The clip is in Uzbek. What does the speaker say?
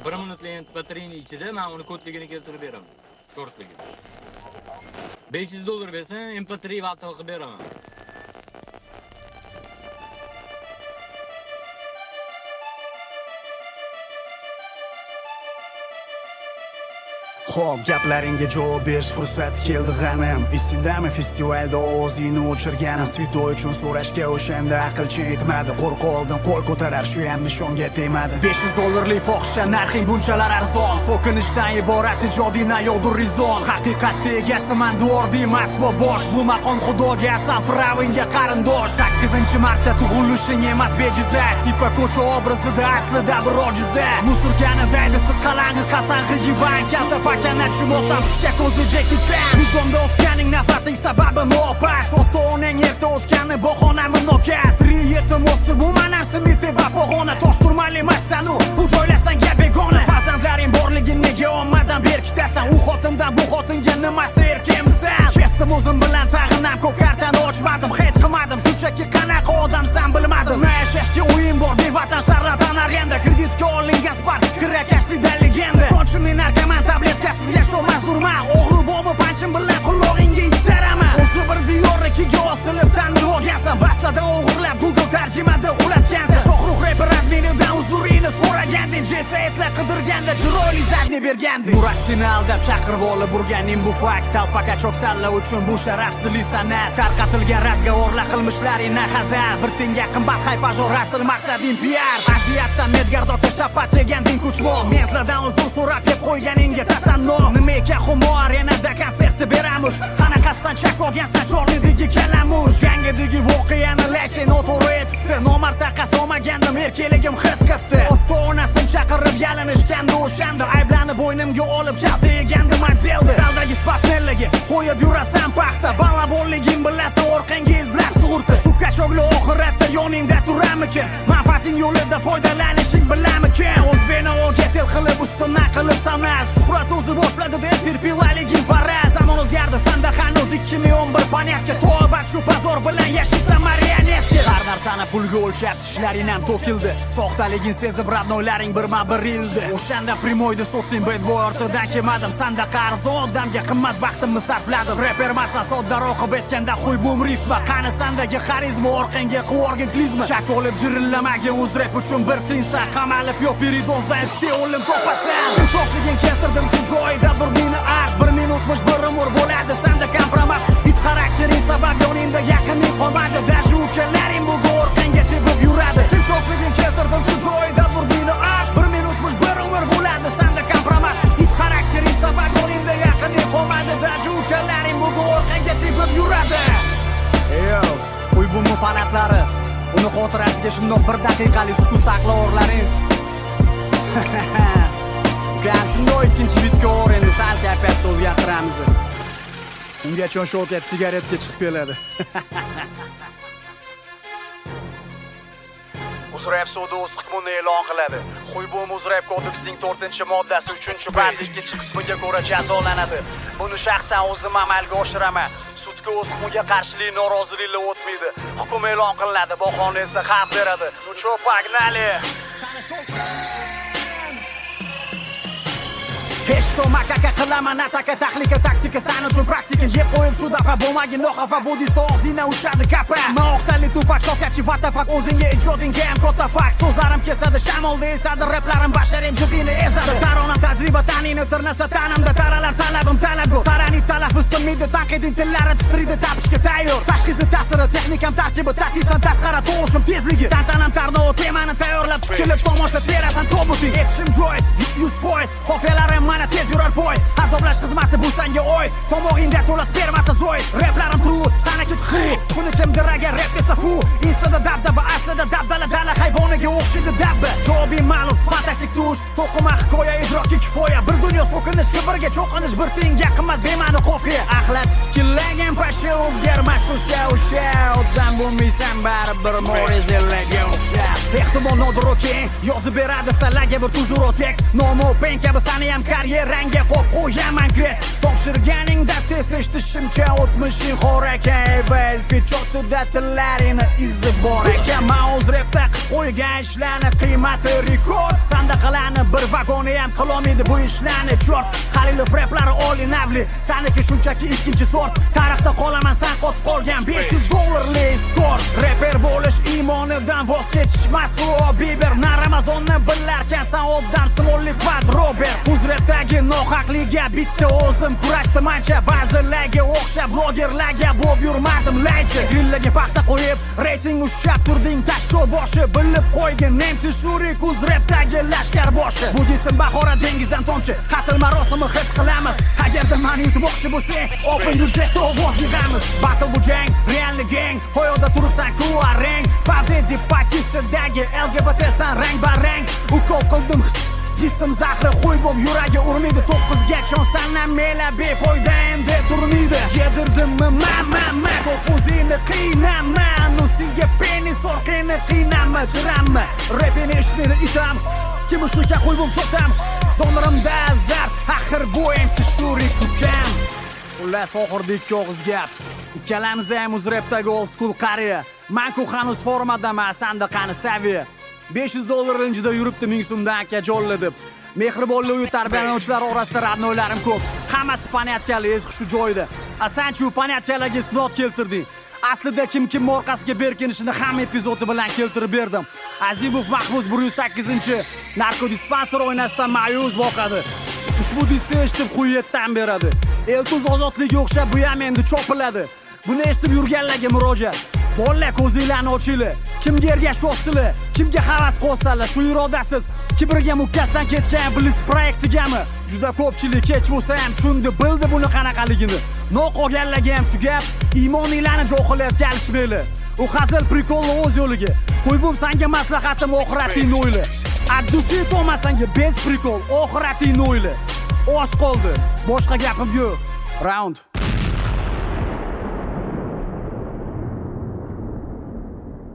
1 minutlik batareyani ichida men uni kodligini keltirib beraman. Shortligini. $500 bersang, MP3 vaqti qilib beraman. Xo'p, gaplaringga javob berish fursat keldi g'anim. Esingdami festivalda ovozingni o'chirganim? Svitoy uchun so'rashga o'shanda aqlcha yetmadi. Qo'rqa oldim, qo'l ko'tarar, shu ham nishonga tegmadi. $500 fohisha narxing bunchalar arzon. So'kinishdan iborat ijodiy nayodur rizon. Haqiqatda egasiman, duordi emas bu bosh. Bu maqom xudoga asan, firavnga qarindosh. 8-marta tug'ilishing emas bejizat. Tipa ko'cha obrazida aslida bir ojiza. Musurkani daydi siqqalang'i qasang'i yiban kalta Kanatchi bo'lsam sizga ko'zli Jackie Chan. Bugunda o'sganing nafrating sababi nopas. Ota-onang erta o'tgani bahonami nokas. Riyetim o'sdi bu manam simiti bahona. Tosh turmali emassan u joylasanga begona. Farzandlaring borligini nega ommadan berkitasan? U xotindan bu xotinga nimasi erkimsan? Kestim o'zim bilan tag'in ham ko'p kartani ochmadim. Hech qilmadim, shunchaki qanaqa odamsan bilmadim. Yashashga o'yin bor, bevatan sharlatan arenda. Kreditga olingan Spark, kirakashlikda legenda. Konchining narkoman tabletkasiz yasholmas durma. O'g'ri bo'lib panchim bilan qulog'ingga ittaraman. O'zi bir diyor ikkiga osilib tanlab olgansan. Bastada o'g'irlab Google tarjimada ulatgansan. Shohruh reper adminidan uzuringni so'raganding. Jesaytlar qidirganda chiroyli zadni berganding. Muratini aldab chaqirib olib burganing bu fakt. Talpaqa cho'ksalla uchun bu sharafsizlik san'at. Tarqatilgan razgavorlar qilmishlaringdan hazar. Bir tenga qimmat haypajor rasul maqsading PR. Aziyatdan medgardorga shapat teganding kuchmo. Mentlardan uzr so'rab yeb qo'yganingga tasanno. Nima ekan humo arenada konsertni beramiz. Qanaqasidan chak olgansan chorlidagi kalamush. Gangidagi voqeani lekin noto'g'ri etibdi. Nomard taqasi olmagandim, erkeligim his qilibdi. Ota-onasini chaqirib yalinishganda o'shanda ayblanib bo'ynimga olib kalta yegandi modeldi. Daldagi spasnerligi qo'yib yurasan paxta. Balabonliging bilasan orqangga izlab sug'urti. Shu kachogli oxiratda yoningda turamikin? Manfaating yo'lida foydalanishing bilamikin? O'zbekni o'rgatel qilib ustimdan qilib san'at. Shuhrat o'zi boshladi deb firpilaliging faraz. Zamon o'zgardi, sanda hanuz 2011 panyatka. To'bat shu pazor bilan yashaysan marionetka. Har narsani pulga o'lchab tishlaring ham to'kildi. Soxtaliging sezib radnoylaring birma-bir ildi. O'shanda primoyda sotding bad boy ortidan kelmadim. Sanda qarzon odamga qimmat vaqtimni sarfladim. Reper masan soddaroq qilib aytganda xuy bum rifma. Qani sandagi xarizma orqangga qivorgin klizma. Shak olib jirillamagan o'z rap uchun bir tinsan. Qamalib yo'q piridozda etdi o'lim topasan. Sho'xliging keltirdim shu joyda bir meni aq. 1 minutmish bir umr bo'ladi sanda kompromat. It xaraktering sabab yoningda yaqinning qolmadi. Dashu ukalaring bu orqangga tepib yuradi. Sho'xliging keltirdim shu joyda bir meni aq. 1 minutmish bir umr bo'ladi sanda kompromat. It xaraktering sabab yoningda yaqinning qolmadi. Dashu ukalaring bu orqangga tepib yuradi. Yo, uy bu fanatlari uni xotirasiga shundoq 1 daqiqalik sukut saqlavorlaring. Gam shundoq ikkinchi bitga o'rindi, sal kayfiyatni o'zgartiramiz. Ungacha Shavkat sigaretga chiqib keladi. Uzrap sudi o'z hukmini e'lon qiladi. Xuybom Uzrap kodeksining 4-moddasi 3-band 2-qismiga ko'ra jazolanadi. Buni shaxsan o'zim amalga oshiraman. Sudga o'z hukmiga qarshilik noroziliklar o'tmaydi. Hukm e'lon qilinadi, bahona esa xalq beradi. Ucho pagnali. Hechto makaka qilaman ataka tahlika taktika san uchun praktika yeb qo'yib shu dafa bo'lmagin noxafa budist og'zingdan ushadi kapa. Maqtali tupak sokatchi vatafaq o'zingga ijodingga ham kotafaq. So'zlarim kesadi shamolda esadi raplarim basharim jidini ezadi. Taronam tajriba tanini tirnasa tanamda taralar talabim talagu. Tarani talaffuz tilmidi tanqiding tillari titriydi tapishga tayyor. Tashxisi ta'siri texnikam tarkibi taqdisan tasqara to'g'ishim tezligi. Tantanam tarnov temani tayyorlab tikilib tomosha terasan tobuting. Etishim joiz 100%. Qofiyalarim mana tez yurar poyz. Azoblash xizmati bu senga oy. Tomog'ingda to'la spermatozoid. Raplarim true, sana kit xu. Shuni kimdir agar rap desa fu. Instada dabdaba, aslida dabdala dala hayvoniga o'xshaydi dabba. Javobing ma'lum, fantastik tush. To'qima hikoya idroki kifoya. Bir dunyo so'kinish kibrga cho'qinish bir tenga qimmat bema'ni qofiya. Axlat tikillagan pasha o'zgarmas o'sha. Odam bo'lmaysan baribir mo'rizalarga o'xshab. ehtimol nodir okey yozib beradi salaga bir tuzur tekst nomi pen kabi sani ham karyerangga qo'yib qo'yaman kres topshirganingda tez eshitishimcha o'tmishing xor ekan evvel fechotida tillaringni izi bor ekan man o'z repda qo'ygan ishlarni qiymati rekord sandaqalarni bir vagoni ham qilolmaydi bu ishlarni chort Halilov replari oliy navli saniki shunchaki ikkinchi sort tarixda qolaman san qotib qolgan $500 skor reper bo'lish iymonidan voz kechishmas u Bieber na Ramazonni bilarkan san odam smollik vat Robert o'z repdagi nohaqliga bitta o'zim kurashdim ancha ba'zilarga o'xshab blogerlarga bo'lib yurmadim laychi grillaga paxta qo'yib reyting ushlab turding tashsho boshi bilib qo'ygin MC Shurik o'z repdagi lashkar boshi bu desam bahora dengizdan tomchi qatl marosimi his qilamiz agarda mani yutib o'qishi bo'lsang open budjetda ovoz yig'amiz battle bu jang realni gang hoyoda turibsan ku arang pavdedi patisidagi LGBT san rang barang ukol qildim jism zahri qo'y bo'lib yuragi urmaydi 9ga chonsan mela befoyda endi turmaydi yedirdimmi ma ko'p o'zingni qiynama nusiga penis orqangni qiynama jiramma repini eshitmaydi itam kim ushluka qo'y bo'lib cho'ktam donorimda zar axir bu MC Shurik ukam xullas oxirida ikki og'iz gap ikkalamiz ham o'z repdagi old school qariya man-ku hanuz formadaman sandaqani saviya $500 ilinjida yuribdi 1000 so'mdan aka jolla deb mehribonli uyi tarbiyalanuvchilari orasida radnoylarim ko'p hammasi panyatkali ezg'i shu joyida san-chu panyatkalarga isnod keltirding aslida kim orqasiga berkinishini hamma epizodi bilan keltirib berdim Azimov Mahfuz 108-narkodispanser oynasidan ma'yus boqadi ushbu disni eshitib quyetdan beradi Eltuz ozodligiga o'xshab bu ham endi chopiladi buni eshitib yurganlarga murojaat bolalar ko'zinglarni ochinglar kimga ergashyapsizlar kimga havas qilsanglar shu irodasiz kibriga mukkasidan ketgan Bliss proyektigami juda ko'pchilik kech bo'lsa ham tushundi bildi buni qanaqaligini noqolganlarga ham shu gap iymoninglarni johiliyatga alishmanglar u hazil prikolni o'z yo'liga qo'ybum sanga maslahatim oxiratingni o'yla addushi to'masanga bez prikol oxiratingni o'yla oz qoldi boshqa gapim yo'q round